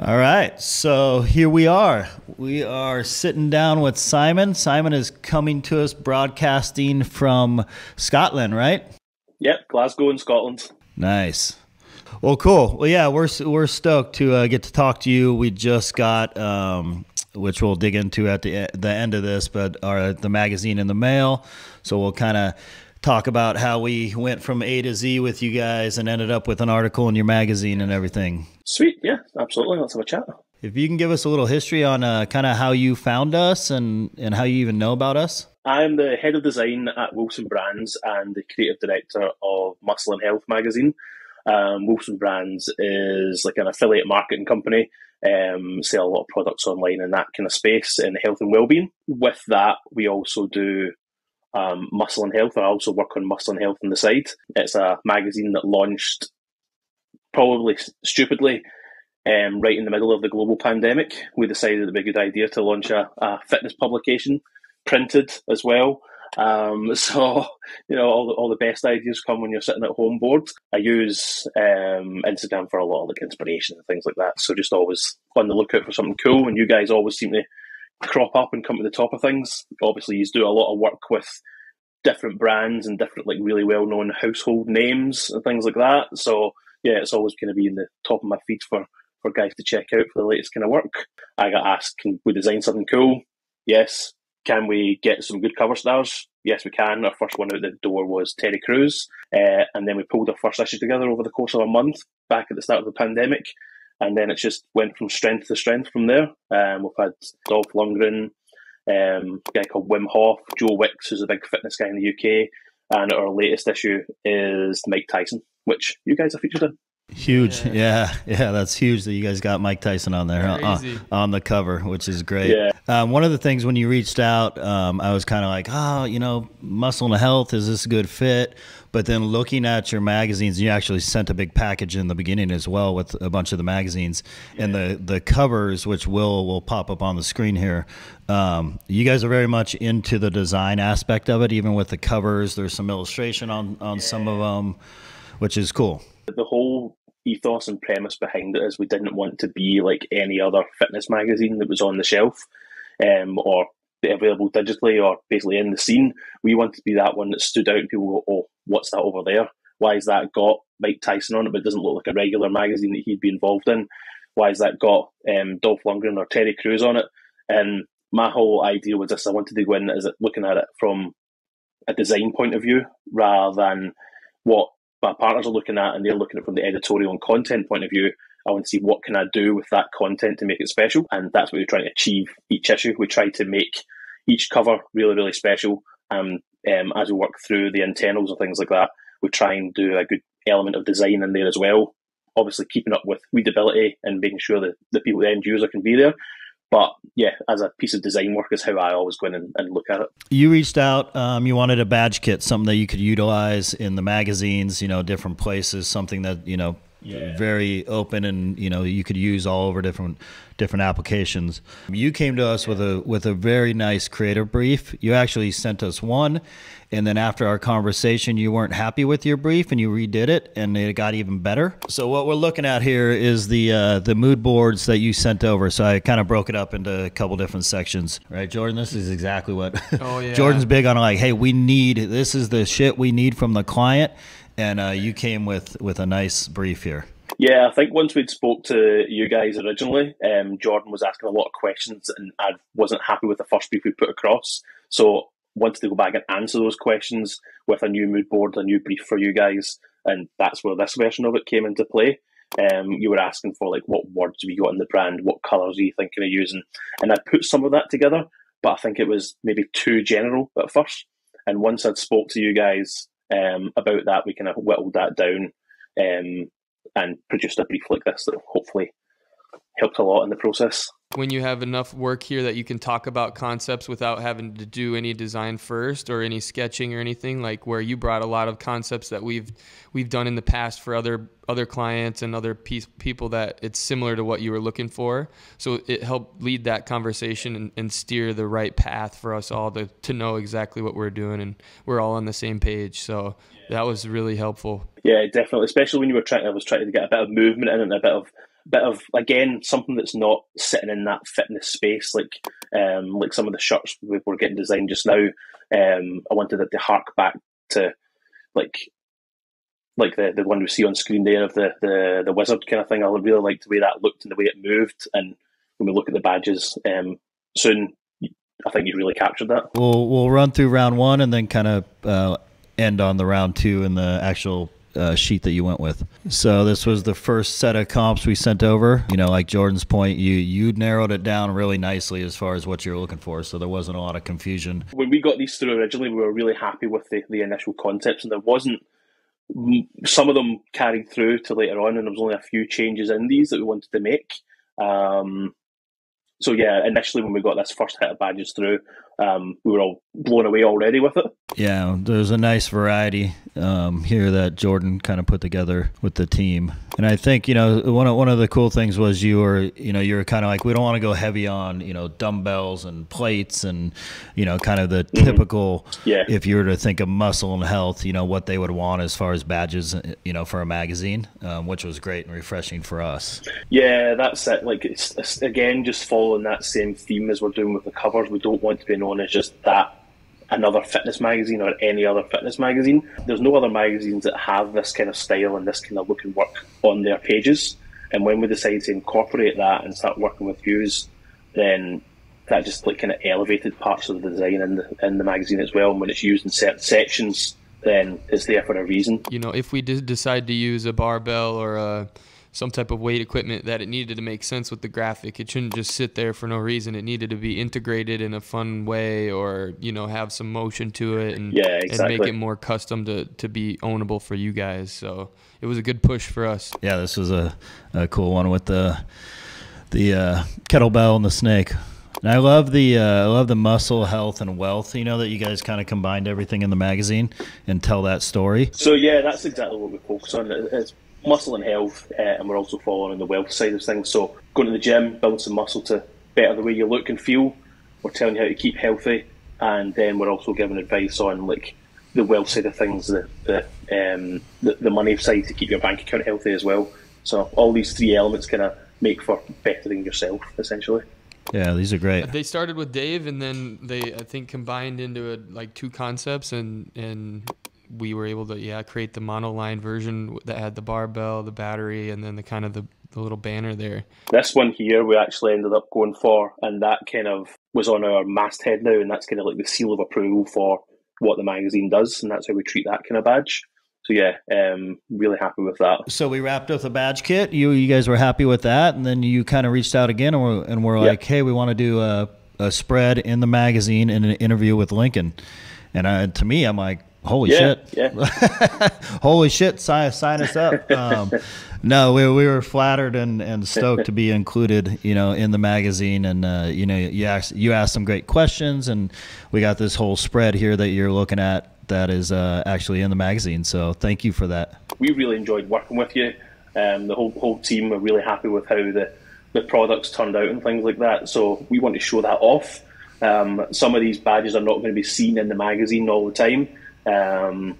All right, so here we are. We are sitting down with Simon. Simon is coming to us broadcasting from Scotland, right? Yep, Glasgow in Scotland. Nice. Well, cool. Well, yeah, we're stoked to get to talk to you. We just got, which we'll dig into at the end of this, but the magazine in the mail. So we'll kind of talk about how we went from A to Z with you guys and ended up with an article in your magazine and everything. Sweet, yeah, absolutely. Let's have a chat. If you can give us a little history on kind of how you found us and how you even know about us. I'm the head of design at Wilson Brands and the creative director of Muscle and Health magazine. Wilson Brands is like an affiliate marketing company, sell a lot of products online in that kind of space in health and wellbeing. With that, we also do Muscle and Health. I also work on Muscle and Health on the side. It's a magazine that launched probably stupidly right in the middle of the global pandemic. We decided it'd be a good idea to launch a fitness publication, printed as well. So, you know, all the best ideas come when you're sitting at home bored. I use Instagram for a lot of like inspiration and things like that. So just always on the lookout for something cool. And you guys always seem to crop up and come to the top of things. Obviously, you do a lot of work with different brands and different like really well-known household names and things like that. So yeah, it's always going to be in the top of my feed for guys to check out for the latest kind of work. I got asked, can we design something cool? Yes. Can we get some good cover stars? Yes, we can. Our first one out the door was Terry Crews. And then we pulled our first issue together over the course of a month back at the start of the pandemic. And then it just went from strength to strength from there. We've had Dolph Lundgren, a guy called Wim Hof, Joe Wicks, who's a big fitness guy in the UK. And our latest issue is Mike Tyson, which you guys are featured in. Huge. Yeah, that's huge that you guys got Mike Tyson on there on the cover, which is great. Yeah. One of the things when you reached out, I was kind of like, Muscle and Health, is this a good fit? But then looking at your magazines, you actually sent a big package in the beginning as well with a bunch of the magazines. Yeah. And the covers, which will pop up on the screen here, you guys are very much into the design aspect of it. Even with the covers, there's some illustration on some of them, which is cool. The whole ethos and premise behind it is we didn't want to be like any other fitness magazine that was on the shelf or available digitally or basically in the scene. We wanted to be that one that stood out and people go, oh, what's that over there? Why has that got Mike Tyson on it but it doesn't look like a regular magazine that he'd be involved in? Why has that got Dolph Lundgren or Terry Crews on it? And my whole idea was this: I wanted to go in as looking at it from a design point of view rather than what my partners are looking at, and they're looking at it from the editorial and content point of view. I want to see what can I do with that content to make it special, and that's what we're trying to achieve each issue. We try to make each cover really, really special, and as we work through the internals and things like that, we try and do a good element of design in there as well. Obviously, keeping up with readability and making sure that the people, the end user, can be there. But yeah, as a piece of design work is how I always go in and look at it. You reached out, you wanted a badge kit, something that you could utilize in the magazines, different places, something that, very open and, you could use all over different applications. You came to us with a very nice creative brief. You actually sent us one, and then after our conversation, you weren't happy with your brief and you redid it and it got even better. So what we're looking at here is the mood boards that you sent over. So I kind of broke it up into a couple different sections. Right, Jordan? This is exactly what Jordan's big on, like, hey, this is the shit we need from the client. And you came with a nice brief here. Yeah, I think once we'd spoke to you guys originally, Jordan was asking a lot of questions and I wasn't happy with the first brief we put across. So wanted to go back and answer those questions with a new mood board, a new brief for you guys. And that's where this version of it came into play. You were asking for like what words we got in the brand, what colours are you thinking of using? And I put some of that together, but I think it was maybe too general at first. And once I'd spoke to you guys about that, we kind of whittled that down and produced a brief like this that hopefully helped a lot in the process. When you have enough work here that you can talk about concepts without having to do any design first or any sketching or anything, like where you brought a lot of concepts that we've done in the past for other clients and other people that it's similar to what you were looking for. So it helped lead that conversation and steer the right path for us all to know exactly what we're doing, and we're all on the same page. So that was really helpful. Yeah, definitely, especially when I was trying to get a bit of movement in it and a bit of bit of, again, something that's not sitting in that fitness space, like some of the shirts we're getting designed just now. I wanted it to hark back to like the one we see on screen there of the wizard kind of thing. I really liked the way that looked and the way it moved. And when we look at the badges soon, I think you've really captured that. We'll run through round one and then kind of end on the round two and the actual sheet that you went with. So this was the first set of comps we sent over. You know, like Jordan's point, you narrowed it down really nicely as far as what you're looking for, so there wasn't a lot of confusion. When we got these through originally, we were really happy with the initial concepts, and there wasn't, some of them carried through to later on, and there was only a few changes in these that we wanted to make. So yeah, initially when we got this first hit of badges through, we were all blown away already with it. Yeah, there's a nice variety here that Jordan kind of put together with the team. And I think, you know, one of the cool things was you were kind of like, we don't want to go heavy on, you know, dumbbells and plates and, you know, kind of the typical, if you were to think of muscle and health, you know, what they would want as far as badges, you know, for a magazine, which was great and refreshing for us. Yeah, that's it. Like, it's again, just following that same theme as we're doing with the covers. We don't want to be known as just that another fitness magazine or any other fitness magazine. There's no other magazines that have this kind of style and this kind of look and work on their pages. And when we decided to incorporate that and start working with views, then that just like kind of elevated parts of the design in the magazine as well. And when it's used in certain sections, then it's there for a reason. You know, if we did decide to use a barbell or some type of weight equipment, that it needed to make sense with the graphic. It shouldn't just sit there for no reason. It needed to be integrated in a fun way, or, you know, have some motion to it and, and make it more custom to be ownable for you guys. So it was a good push for us. Yeah, this was a cool one with the kettlebell and the snake. And I love the muscle, health, and wealth, you know, that you guys kind of combined everything in the magazine and tell that story. So yeah, that's exactly what we focus on. It's muscle and health, and we're also following on the wealth side of things. So going to the gym, build some muscle to better the way you look and feel. We're telling you how to keep healthy, and then we're also giving advice on like the wealth side of things, the money side to keep your bank account healthy as well. So all these three elements kind of make for bettering yourself, essentially. Yeah, these are great. They started with Dave, and then they, I think, combined into like two concepts, and we were able to create the monoline version that had the barbell, the battery, and then the kind of the little banner there. This one here we actually ended up going for, and that kind of was on our masthead now, and that's kind of like the seal of approval for what the magazine does, and that's how we treat that kind of badge. So yeah, really happy with that. So we wrapped up the badge kit. You guys were happy with that, and then you kind of reached out again, and we're like, hey, we want to do a spread in the magazine and an interview with Lincoln. And to me, I'm like, holy shit. Yeah. Holy shit, sign us up. No, we were flattered and stoked to be included, you know, in the magazine. And, you know, you asked some great questions, and we got this whole spread here that you're looking at that is actually in the magazine. So thank you for that. We really enjoyed working with you. The whole team are really happy with how the products turned out and things like that. So we want to show that off. Some of these badges are not going to be seen in the magazine all the time.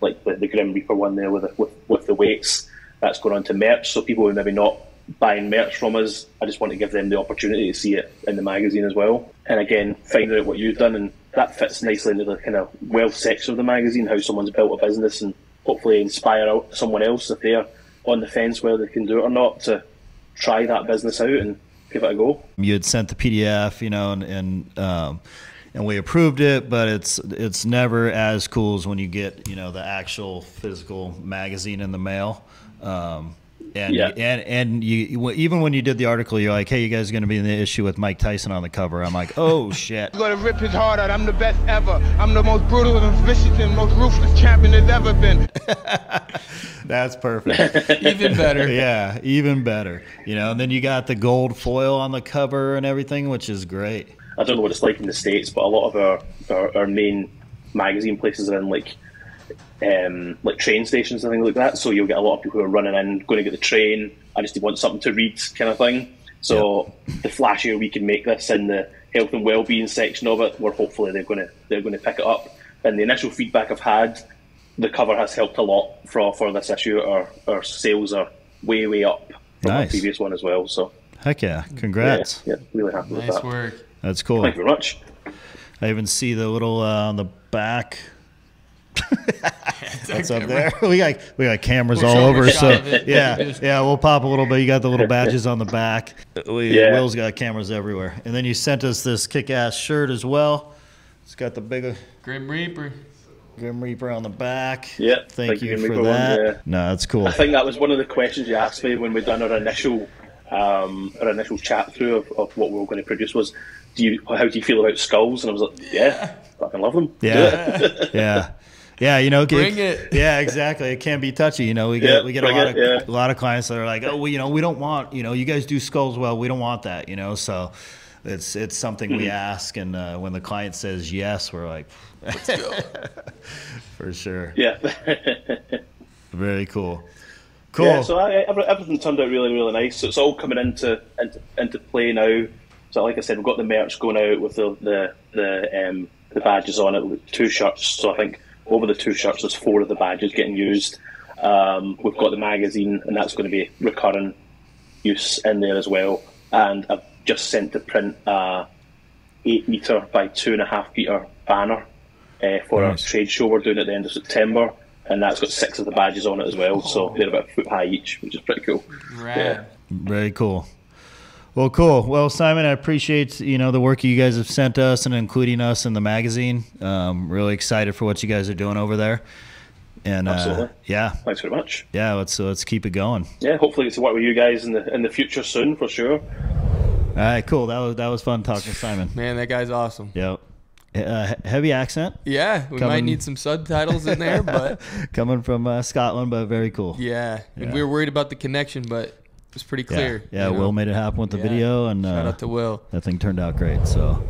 Like the Grim Reaper one there with the weights, that's going on to merch. So people who are maybe not buying merch from us, I just want to give them the opportunity to see it in the magazine as well. And again, finding out what you've done, and that fits nicely into the kind of wealth section of the magazine, how someone's built a business, and hopefully inspire out someone else if they're on the fence whether they can do it or not to try that business out and give it a go. You had sent the PDF, you know, and we approved it, but it's never as cool as when you get, you know, the actual physical magazine in the mail. And you even when you did the article, you're like, hey, you guys are going to be in the issue with Mike Tyson on the cover. I'm like, oh shit. I'm going to rip his heart out. I'm the best ever. I'm the most brutal and vicious and most ruthless champion there's ever been. That's perfect. Even better. Yeah, even better. You know, and then you got the gold foil on the cover and everything, which is great. I don't know what it's like in the States, but a lot of our main magazine places are in like train stations and things like that. So you'll get a lot of people who are running in, going to get the train. I just want something to read, kind of thing. So the flashier we can make this in the health and well-being section of it, where hopefully they're going to pick it up. And the initial feedback I've had, the cover has helped a lot for this issue. Our sales are way up my previous one as well. So heck yeah, congrats. Yeah, really happy with that. Nice work. That's cool. Thank you very much. I even see the little on the back. That's up there. We got cameras all over. So yeah, we'll pop a little bit. You got the little badges on the back. Will's got cameras everywhere. And then you sent us this kick-ass shirt as well. It's got the big Grim Reaper on the back. Yeah, thank you for that. No, that's cool. I think that was one of the questions you asked me when we done our initial chat through of what we were going to produce was, how do you feel about skulls? And I was like, yeah, fucking love them. Yeah. Yeah, you know, bring it. Yeah, exactly. It can be touchy. You know, we get a lot of clients that are like, oh, well, you know, we don't want, you know, you guys do skulls well. We don't want that, you know. So it's something we ask, and when the client says yes, we're like, let's go. For sure. Yeah. Very cool. Yeah, so everything turned out really, really nice. So it's all coming into play now. So like I said, we've got the merch going out with the badges on it with 2 shirts. So I think over the 2 shirts, there's 4 of the badges getting used. We've got the magazine, and that's going to be recurring use in there as well. And I've just sent to print a 8 metre by 2.5 metre banner for our trade show we're doing at the end of September. And that's got 6 of the badges on it as well. So they're about a foot high each, which is pretty cool. Rad. Yeah. Very cool. Well, cool. Well, Simon, I appreciate, you know, the work you guys have sent us and including us in the magazine. Really excited for what you guys are doing over there. And absolutely. Yeah. Thanks very much. Yeah, let's keep it going. Yeah, hopefully get to work with you guys in the future soon for sure. All right, cool. That was fun talking to Simon. Man, that guy's awesome. Yep. Heavy accent. Yeah, we might need some subtitles in there, but coming from Scotland, but very cool. Yeah, and we were worried about the connection, but it was pretty clear. Yeah, Will made it happen with the video, and shout out to Will. That thing turned out great. So.